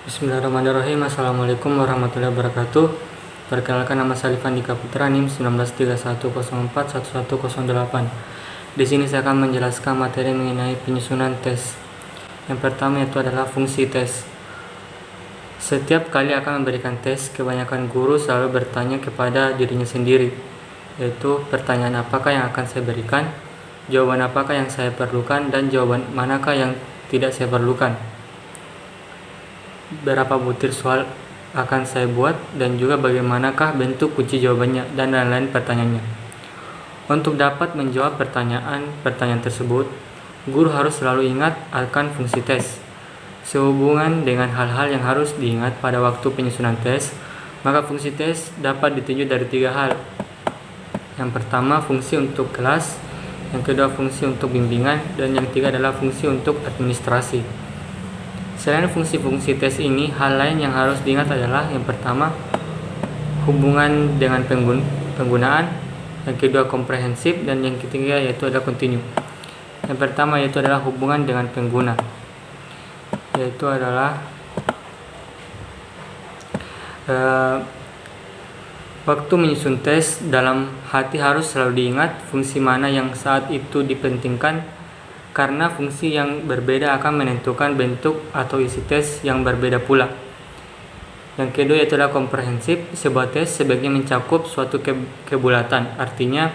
Bismillahirrahmanirrahim. Assalamualaikum warahmatullahi wabarakatuh. Perkenalkan, nama saya Andika Putra, NIM 1931041108. Di sini saya akan menjelaskan materi mengenai penyusunan tes. Yang pertama itu adalah fungsi tes. Setiap kali akan memberikan tes, kebanyakan guru selalu bertanya kepada dirinya sendiri, yaitu pertanyaan apakah yang akan saya berikan, jawaban apakah yang saya perlukan, dan jawaban manakah yang tidak saya perlukan. Berapa butir soal akan saya buat, dan juga bagaimanakah bentuk kunci jawabannya, dan lain-lain pertanyaannya. Untuk dapat menjawab pertanyaan tersebut, guru harus selalu ingat akan fungsi tes. Sehubungan dengan hal-hal yang harus diingat pada waktu penyusunan tes, maka fungsi tes dapat ditunjuk dari 3 hal. Yang pertama, fungsi untuk kelas, yang kedua fungsi untuk bimbingan, dan yang ketiga adalah fungsi untuk administrasi. Selain fungsi-fungsi tes ini, hal lain yang harus diingat adalah yang pertama, hubungan dengan penggunaan, yang kedua komprehensif, dan yang ketiga yaitu adalah kontinu. Yang pertama yaitu adalah hubungan dengan pengguna, yaitu adalah waktu menyusun tes, dalam hati harus selalu diingat fungsi mana yang saat itu dipentingkan, karena fungsi yang berbeda akan menentukan bentuk atau isi tes yang berbeda pula. Yang kedua yaitu adalah komprehensif. Sebuah tes sebaiknya mencakup suatu kebulatan, artinya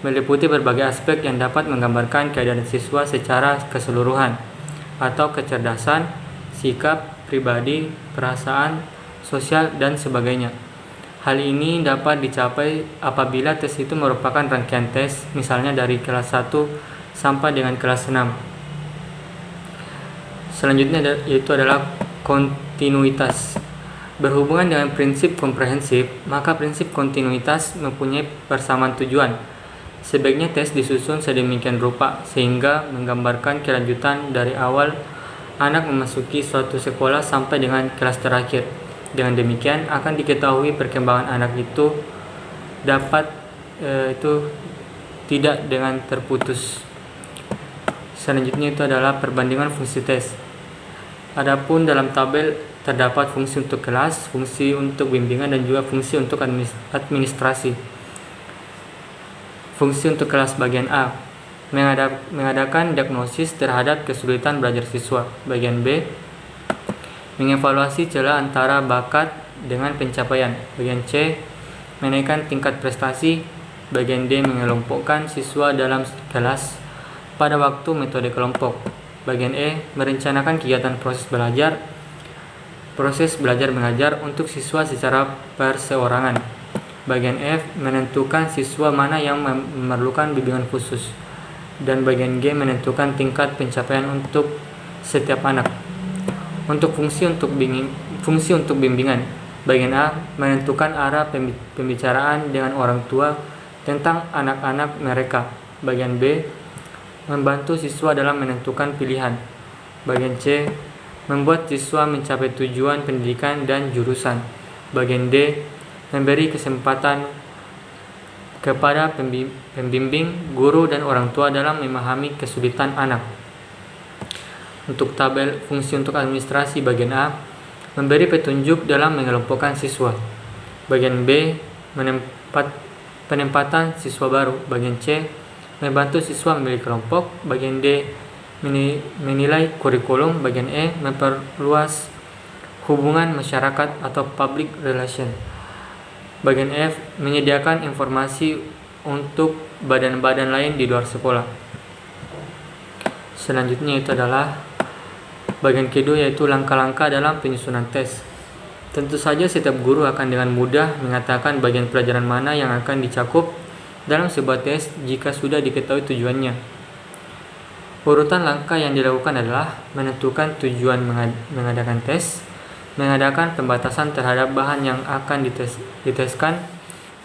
meliputi berbagai aspek yang dapat menggambarkan keadaan siswa secara keseluruhan, atau kecerdasan, sikap, pribadi, perasaan, sosial, dan sebagainya. Hal ini dapat dicapai apabila tes itu merupakan rangkaian tes, misalnya dari kelas 1 sampai dengan kelas 6. Selanjutnya yaitu adalah kontinuitas. Berhubungan dengan prinsip komprehensif, maka prinsip kontinuitas mempunyai persamaan tujuan. Sebaiknya tes disusun sedemikian rupa sehingga menggambarkan kelanjutan dari awal anak memasuki suatu sekolah sampai dengan kelas terakhir. Dengan demikian akan diketahui perkembangan anak itu tidak dengan terputus. Selanjutnya itu adalah perbandingan fungsi tes. Adapun dalam tabel terdapat fungsi untuk kelas, fungsi untuk bimbingan, dan juga fungsi untuk administrasi. Fungsi untuk kelas bagian A, mengadakan diagnosis terhadap kesulitan belajar siswa. Bagian B, mengevaluasi celah antara bakat dengan pencapaian. Bagian C, menaikkan tingkat prestasi. Bagian D, mengelompokkan siswa dalam kelas pada waktu metode kelompok. Bagian E, merencanakan kegiatan proses belajar mengajar untuk siswa secara perseorangan. Bagian F, menentukan siswa mana yang memerlukan bimbingan khusus. Dan bagian G, menentukan tingkat pencapaian untuk setiap anak. Untuk fungsi untuk bimbingan, bagian A, menentukan arah pembicaraan dengan orang tua tentang anak-anak mereka. Bagian B, membantu siswa dalam menentukan pilihan. Bagian C, membuat siswa mencapai tujuan pendidikan dan jurusan. Bagian D, memberi kesempatan kepada pembimbing, guru, dan orang tua dalam memahami kesulitan anak. Untuk tabel fungsi untuk administrasi, bagian A, memberi petunjuk dalam mengelompokkan siswa. Bagian B, penempatan siswa baru. Bagian C, membantu siswa memilih kelompok. Bagian D, menilai kurikulum. Bagian E, memperluas hubungan masyarakat atau public relation. Bagian F, menyediakan informasi untuk badan-badan lain di luar sekolah. Selanjutnya itu adalah bagian kedua, yaitu langkah-langkah dalam penyusunan tes. Tentu saja setiap guru akan dengan mudah mengatakan bagian pelajaran mana yang akan dicakup dalam sebuah tes jika sudah diketahui tujuannya. Urutan langkah yang dilakukan adalah menentukan tujuan mengadakan tes, mengadakan pembatasan terhadap bahan yang akan diteskan,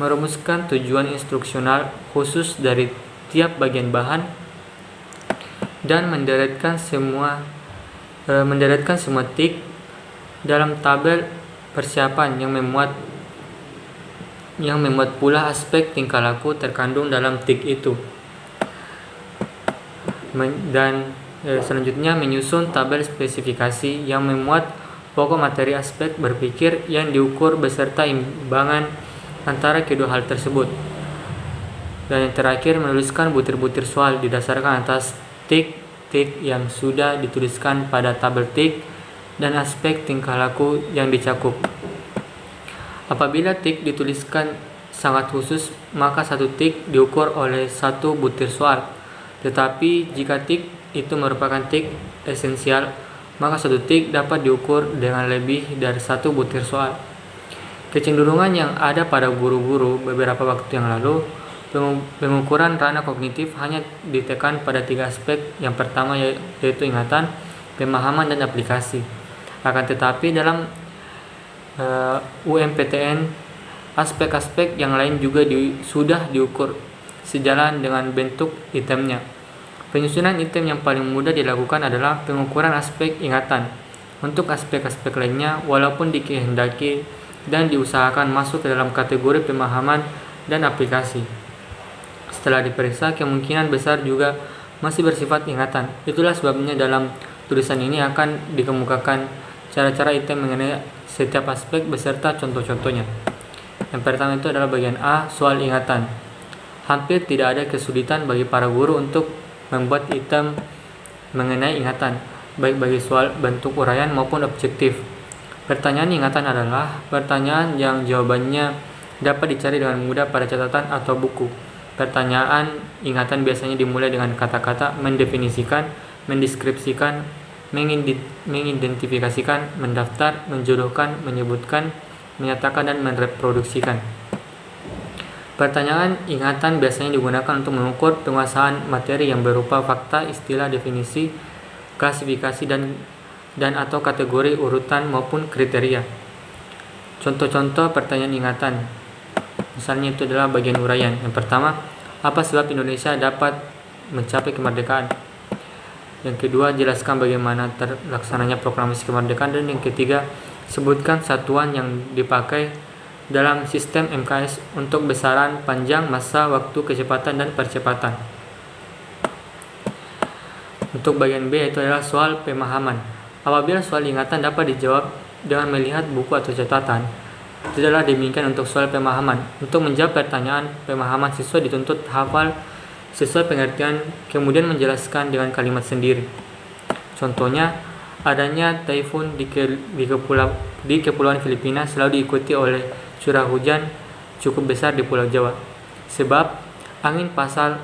merumuskan tujuan instruksional khusus dari tiap bagian bahan, dan menderetkan semua tik dalam tabel persiapan yang memuat pula aspek tingkah laku terkandung dalam tik itu. Dan selanjutnya menyusun tabel spesifikasi yang memuat pokok materi aspek berpikir yang diukur beserta imbangan antara kedua hal tersebut. Dan yang terakhir, menuliskan butir-butir soal didasarkan atas tik-tik yang sudah dituliskan pada tabel tik dan aspek tingkah laku yang dicakup. Apabila tik dituliskan sangat khusus, maka satu tik diukur oleh satu butir soal. Tetapi jika tik itu merupakan tik esensial, maka satu tik dapat diukur dengan lebih dari satu butir soal. Kecenderungan yang ada pada guru-guru beberapa waktu yang lalu, pengukuran ranah kognitif hanya ditekan pada 3 aspek. Yang pertama yaitu ingatan, pemahaman, dan aplikasi. Akan tetapi dalam UMPTN, aspek-aspek yang lain juga sudah diukur sejalan dengan bentuk itemnya. Penyusunan item yang paling mudah dilakukan adalah pengukuran aspek ingatan. Untuk aspek-aspek lainnya, walaupun dikehendaki dan diusahakan masuk ke dalam kategori pemahaman dan aplikasi, setelah diperiksa kemungkinan besar juga masih bersifat ingatan. Itulah sebabnya dalam tulisan ini akan dikemukakan cara-cara item mengenai setiap aspek beserta contoh-contohnya. Yang pertama itu adalah bagian A, soal ingatan. Hampir tidak ada kesulitan bagi para guru untuk membuat item mengenai ingatan, baik bagi soal bentuk uraian maupun objektif. Pertanyaan ingatan adalah pertanyaan yang jawabannya dapat dicari dengan mudah pada catatan atau buku. Pertanyaan ingatan biasanya dimulai dengan kata-kata mendefinisikan, mendeskripsikan, mengidentifikasikan, mendaftar, menjodohkan, menyebutkan, menyatakan, dan mereproduksikan. Pertanyaan ingatan biasanya digunakan untuk mengukur penguasaan materi yang berupa fakta, istilah, definisi, klasifikasi, dan atau kategori, urutan, maupun kriteria. Contoh-contoh pertanyaan ingatan, misalnya itu adalah bagian uraian. Yang pertama, apa sebab Indonesia dapat mencapai kemerdekaan? Yang kedua, jelaskan bagaimana terlaksananya proklamasi kemerdekaan. Dan yang ketiga, sebutkan satuan yang dipakai dalam sistem MKS untuk besaran panjang, masa, waktu, kecepatan, dan percepatan. Untuk bagian B itu adalah soal pemahaman. Apabila soal ingatan dapat dijawab dengan melihat buku atau catatan, tidaklah demikian untuk soal pemahaman. Untuk menjawab pertanyaan pemahaman, siswa dituntut hafal sesuai pengertian, kemudian menjelaskan dengan kalimat sendiri. Contohnya, adanya taifun di Kepulauan Filipina selalu diikuti oleh curah hujan cukup besar di Pulau Jawa. Sebab angin pasat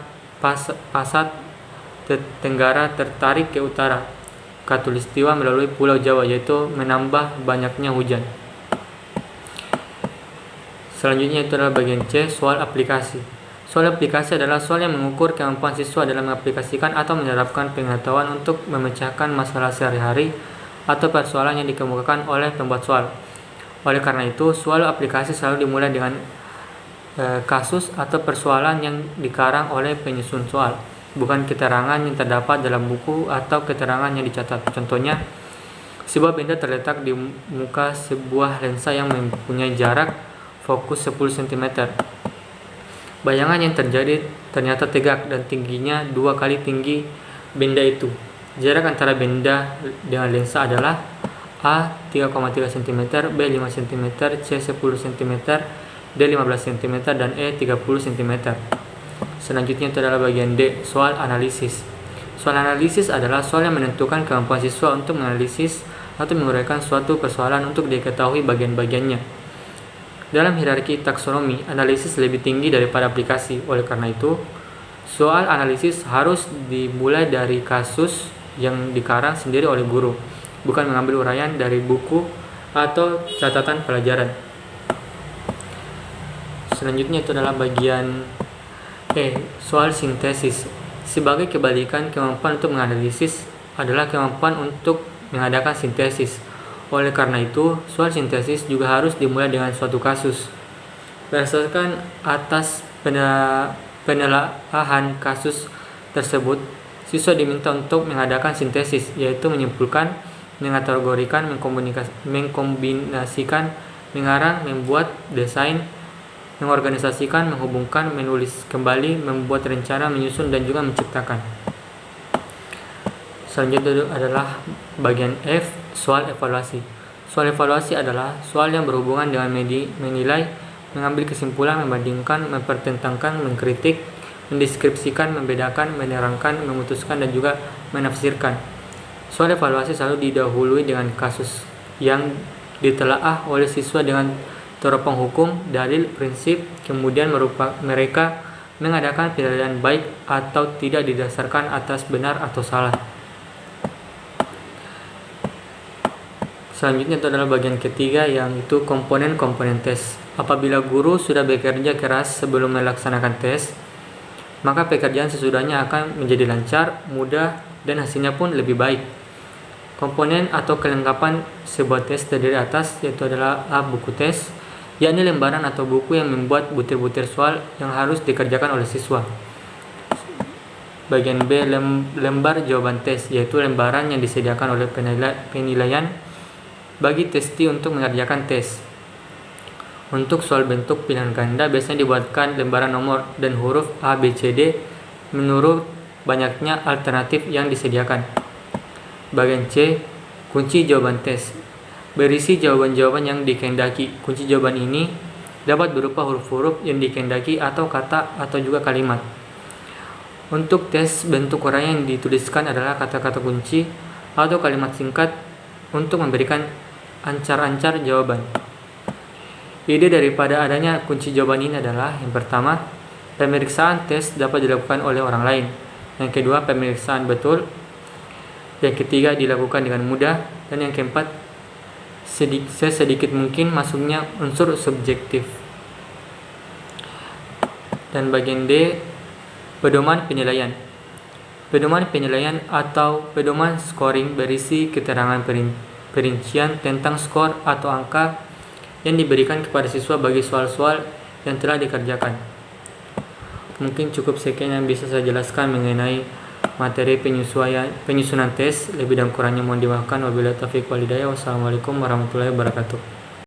tenggara tertarik ke utara Katulistiwa melalui Pulau Jawa, yaitu menambah banyaknya hujan. Selanjutnya itu adalah bagian C, soal aplikasi. Soal aplikasi adalah soal yang mengukur kemampuan siswa dalam mengaplikasikan atau menerapkan pengetahuan untuk memecahkan masalah sehari-hari atau persoalan yang dikemukakan oleh pembuat soal. Oleh karena itu, soal aplikasi selalu dimulai dengan kasus atau persoalan yang dikarang oleh penyusun soal, bukan keterangan yang terdapat dalam buku atau keterangan yang dicatat. Contohnya, sebuah benda terletak di muka sebuah lensa yang mempunyai jarak fokus 10 cm. Bayangan yang terjadi ternyata tegak dan tingginya 2 kali tinggi benda itu. Jarak antara benda dengan lensa adalah A 3,3 cm, B 5 cm, C 10 cm, D 15 cm, dan E 30 cm. Selanjutnya itu adalah bagian D, soal analisis. Soal analisis adalah soal yang menentukan kemampuan siswa untuk menganalisis atau menguraikan suatu persoalan untuk diketahui bagian-bagiannya. Dalam hierarki taksonomi, analisis lebih tinggi daripada aplikasi. Oleh karena itu, soal analisis harus dimulai dari kasus yang dikarang sendiri oleh guru, bukan mengambil uraian dari buku atau catatan pelajaran. Selanjutnya itu adalah bagian E, soal sintesis. Sebagai kebalikan, kemampuan untuk menganalisis adalah kemampuan untuk mengadakan sintesis. Oleh karena itu, soal sintesis juga harus dimulai dengan suatu kasus. Berdasarkan atas penelaahan kasus tersebut, siswa diminta untuk mengadakan sintesis, yaitu menyimpulkan, mengategorikan, mengkombinasikan, mengarang, membuat desain, mengorganisasikan, menghubungkan, menulis kembali, membuat rencana, menyusun, dan juga menciptakan. Selanjutnya adalah bagian F, soal evaluasi. Soal evaluasi adalah soal yang berhubungan dengan menilai, mengambil kesimpulan, membandingkan, mempertentangkan, mengkritik, mendeskripsikan, membedakan, menerangkan, memutuskan, dan juga menafsirkan. Soal evaluasi selalu didahului dengan kasus yang ditelaah oleh siswa dengan teropong hukum, dalil, prinsip, kemudian mereka mengadakan penilaian baik atau tidak didasarkan atas benar atau salah. Selanjutnya itu adalah bagian ketiga, yaitu komponen-komponen tes. Apabila guru sudah bekerja keras sebelum melaksanakan tes, maka pekerjaan sesudahnya akan menjadi lancar, mudah, dan hasilnya pun lebih baik. Komponen atau kelengkapan sebuah tes terdiri atas, yaitu adalah A. Buku tes, yakni lembaran atau buku yang membuat butir-butir soal yang harus dikerjakan oleh siswa. Bagian B. Lembar jawaban tes, yaitu lembaran yang disediakan oleh penilaian bagi testi untuk mengerjakan tes. Untuk soal bentuk pilihan ganda biasanya dibuatkan lembaran nomor dan huruf A, B, C, D menurut banyaknya alternatif yang disediakan. Bagian C. Kunci jawaban tes, berisi jawaban-jawaban yang dikehendaki. Kunci jawaban ini dapat berupa huruf-huruf yang dikehendaki atau kata atau juga kalimat. Untuk tes, bentuk orang yang dituliskan adalah kata-kata kunci atau kalimat singkat untuk memberikan ancar-ancar jawaban. Ide daripada adanya kunci jawaban ini adalah, yang pertama, pemeriksaan tes dapat dilakukan oleh orang lain. Yang kedua, pemeriksaan betul. Yang ketiga, dilakukan dengan mudah. Dan yang keempat, sedikit mungkin masuknya unsur subjektif. Dan bagian D, pedoman penilaian. Pedoman penilaian atau pedoman scoring berisi keterangan perincian tentang skor atau angka yang diberikan kepada siswa bagi soal-soal yang telah dikerjakan. Mungkin cukup sekian yang bisa saya jelaskan mengenai materi penyusunan tes. Lebih dan kurangnya mohon dimaafkan. Wabillahi taufiq wal hidayah. Wassalamualaikum warahmatullahi wabarakatuh.